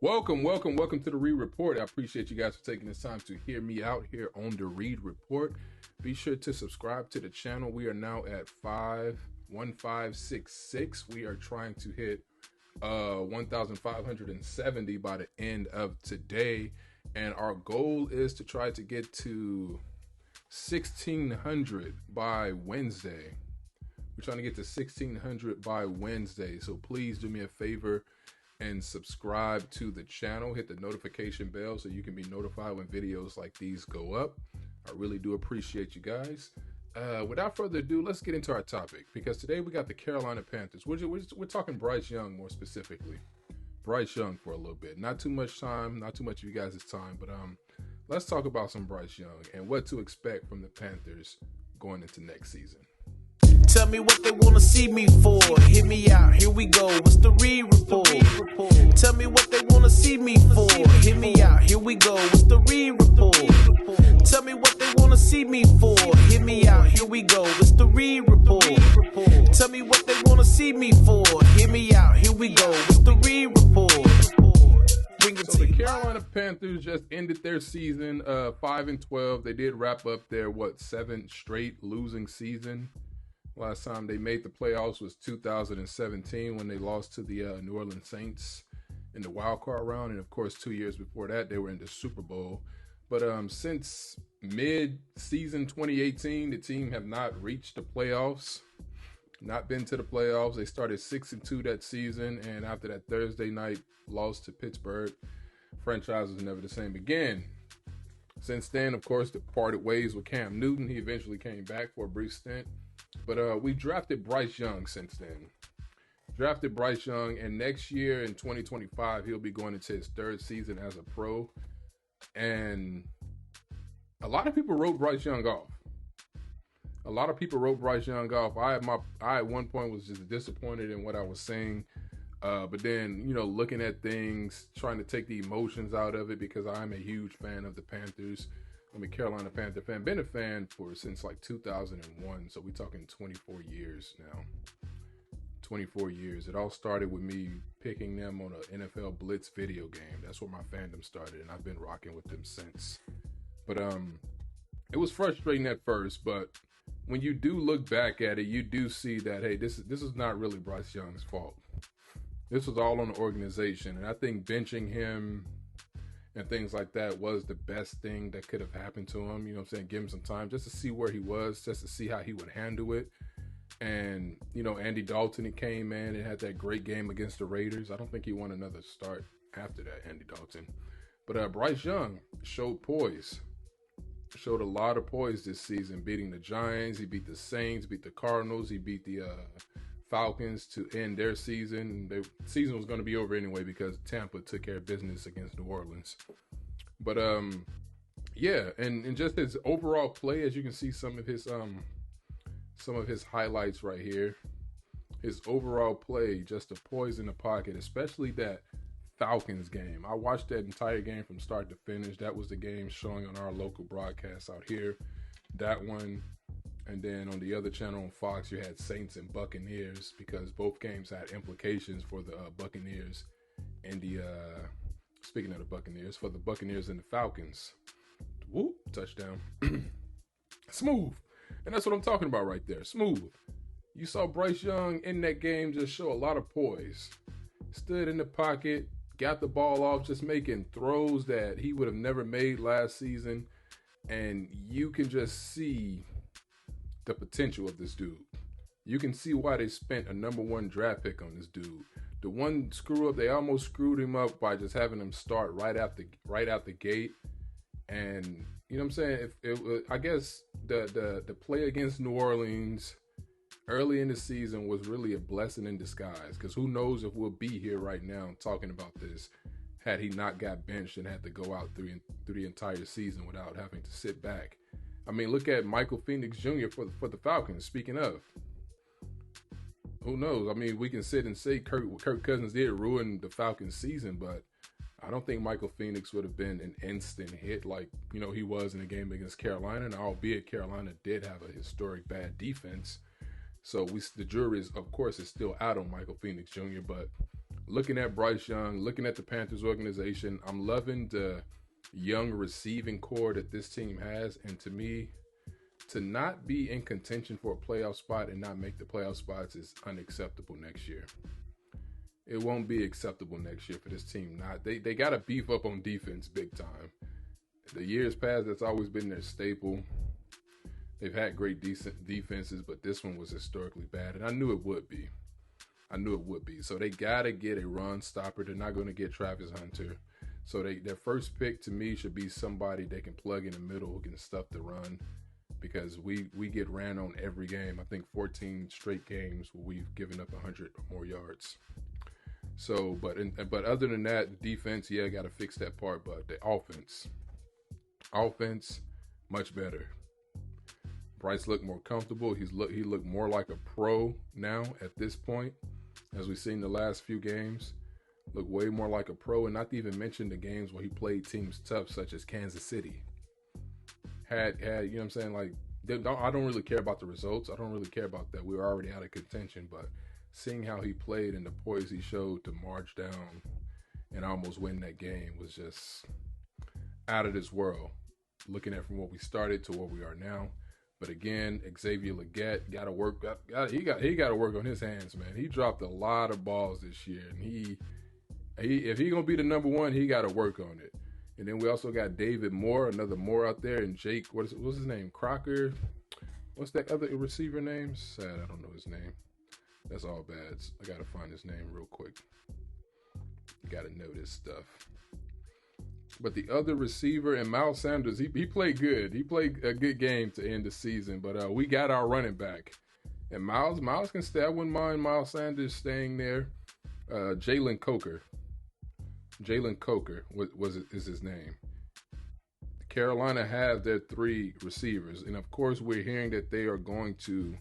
Welcome to the Reed Report. I appreciate you guys for taking this time to hear me out here on the Reed Report. Be sure to subscribe to the channel. We are now at 1566. We are trying to hit 1,570 by the end of today, and our goal is to try to get to 1,600 by Wednesday. We're trying to get to 1,600 by Wednesday, so please do me a favor and subscribe to the channel. Hit the notification bell so you can be notified when videos like these go up. I really do appreciate you guys. Without further ado, let's get into our topic, because today we got the Carolina Panthers. We're talking Bryce Young more specifically. Bryce Young for a little bit. Not too much time, not too much of you guys' time, but let's talk about some Bryce Young and what to expect from the Panthers going into next season. Tell me what they wanna see me for. Hit me out, here we go. What's the re-report? Tell me what they wanna see me for. Hit me out, here we go. What's the re-report? Tell me what they wanna see me for. Hit me out, here we go. What's the re-report? Tell me what they wanna see me for. Hit me out, here we go. What's the re-report? So the Carolina Panthers just ended their season 5-12. They did wrap up their 7th straight losing season. Last time they made the playoffs was 2017 when they lost to the New Orleans Saints in the wild card round, and of course 2 years before that they were in the Super Bowl. But since mid-season 2018, the team have not reached the playoffs, not been to the playoffs. They started 6-2 that season, and after that Thursday night loss to Pittsburgh, franchise was never the same again. Since then, of course, they parted ways with Cam Newton. He eventually came back for a brief stint. But we drafted Bryce Young since then. Drafted Bryce Young, and next year in 2025, he'll be going into his 3rd season as a pro. And a lot of people wrote Bryce Young off. I at one point was just disappointed in what I was saying. But then, looking at things, trying to take the emotions out of it, because I'm a huge fan of the Panthers. I'm a Carolina Panther fan. Been a fan since like 2001. So we're talking 24 years now. 24 years. It all started with me picking them on an NFL Blitz video game. That's where my fandom started, and I've been rocking with them since. But it was frustrating at first, but when you do look back at it, you do see that, hey, this is not really Bryce Young's fault. This was all on the organization, and I think benching him and things like that was the best thing that could have happened to him. You know what I'm saying? Give him some time just to see where he was, just to see how he would handle it. And, Andy Dalton, he came in and had that great game against the Raiders. I don't think he won another start after that, Andy Dalton. But Bryce Young showed poise. Showed a lot of poise this season, beating the Giants. He beat the Saints, beat the Cardinals. He beat the Falcons to end their season. The season was going to be over anyway because Tampa took care of business against New Orleans. But yeah, and just his overall play, as you can see some of his highlights right here. His overall play, just a poise in the pocket, especially that Falcons game. I watched that entire game from start to finish. That was the game showing on our local broadcast out here. That one. And then on the other channel on Fox, you had Saints and Buccaneers, because both games had implications for the Buccaneers and speaking of the Buccaneers, for the Buccaneers and the Falcons. Whoop, touchdown. Smooth. And that's what I'm talking about right there. Smooth. You saw Bryce Young in that game just show a lot of poise. Stood in the pocket, got the ball off, just making throws that he would have never made last season. And you can just see the potential of this dude. You can see why they spent a #1 draft pick on this dude. The one screw up, they almost screwed him up by just having him start right out the gate. And you know what I'm saying? I guess the play against New Orleans early in the season was really a blessing in disguise, because who knows if we'll be here right now talking about this had he not got benched and had to go out through the entire season without having to sit back. I mean, look at Michael Penix Jr. for the Falcons. Speaking of, who knows? I mean, we can sit and say Kirk Cousins did ruin the Falcons season, but I don't think Michael Penix would have been an instant hit like, he was in the game against Carolina. And albeit Carolina did have a historic bad defense, so the jury is, of course, is still out on Michael Penix Jr., but looking at Bryce Young, looking at the Panthers organization, I'm loving the young receiving core that this team has. And to me, to not be in contention for a playoff spot and not make the playoff spots is unacceptable next year. It won't be acceptable next year for this team. They got to beef up on defense big time. The years past, that's always been their staple. They've had great decent defenses, but this one was historically bad, and I knew it would be. So they got to get a run stopper. They're not going to get Travis Hunter. So their first pick to me should be somebody they can plug in the middle who can stuff the run, because we get ran on every game. I think 14 straight games where we've given up 100 or more yards. So, but other than that, the defense, yeah, got to fix that part. But the offense, much better. Bryce looked more comfortable. He looked more like a pro now at this point, as we've seen the last few games. Looked way more like a pro, and not to even mention the games where he played teams tough, such as Kansas City. Had you know what I'm saying? Like, I don't really care about the results. I don't really care about that. We were already out of contention, but seeing how he played and the poise he showed to march down and almost win that game was just out of this world. Looking at from what we started to where we are now. But again, Xavier Legette got to work. He got to work on his hands, man. He dropped a lot of balls this year, and if he gonna be the number one, he got to work on it. And then we also got David Moore, another Moore out there, and Jake. What's his name? Crocker. What's that other receiver name? Sad, I don't know his name. That's all bad. I got to find his name real quick. You got to know this stuff. But the other receiver, and Miles Sanders, he played good. He played a good game to end the season. But we got our running back. And Miles can stay. I wouldn't mind Miles Sanders staying there. Jalen Coker is his name. Carolina has their 3 receivers. And, of course, we're hearing that they are going to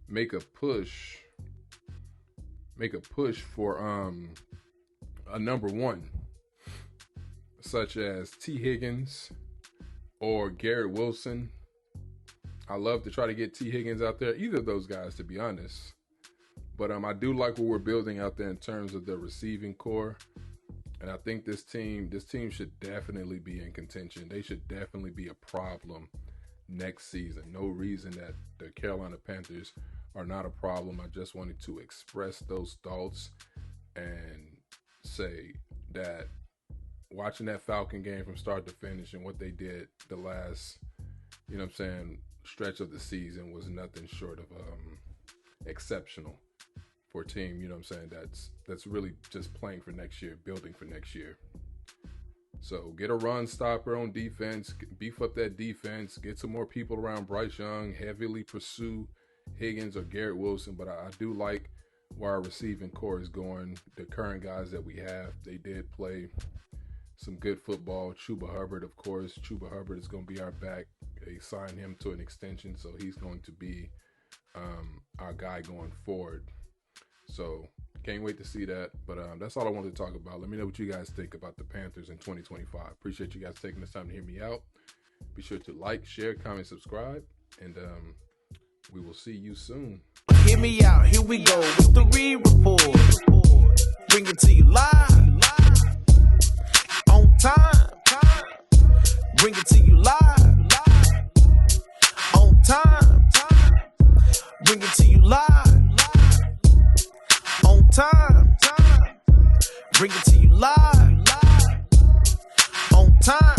make a push for a number 1, such as T. Higgins or Garrett Wilson. I love to try to get T. Higgins out there, either of those guys, to be honest. But I do like what we're building out there in terms of the receiving core. And I think this team should definitely be in contention. They should definitely be a problem next season. No reason that the Carolina Panthers are not a problem. I just wanted to express those thoughts and say that watching that Falcon game from start to finish and what they did the last, you know what I'm saying, stretch of the season was nothing short of exceptional for a team, you know what I'm saying, that's really just playing for next year, building for next year. So get a run stopper on defense, beef up that defense, get some more people around Bryce Young, heavily pursue Higgins or Garrett Wilson. But I do like where our receiving core is going. The current guys that we have, they did play some good football. Chuba Hubbard, of course. Chuba Hubbard is going to be our back. They signed him to an extension, so he's going to be our guy going forward. So can't wait to see that. But that's all I wanted to talk about. Let me know what you guys think about the Panthers in 2025. Appreciate you guys taking this time to hear me out. Be sure to like, share, comment, subscribe, and we will see you soon. Hear me out, here we go with the re-report. Bring it to you live, on time. Bring it to you live, on time. Bring it to you live, on time. Bring it to you live, on time.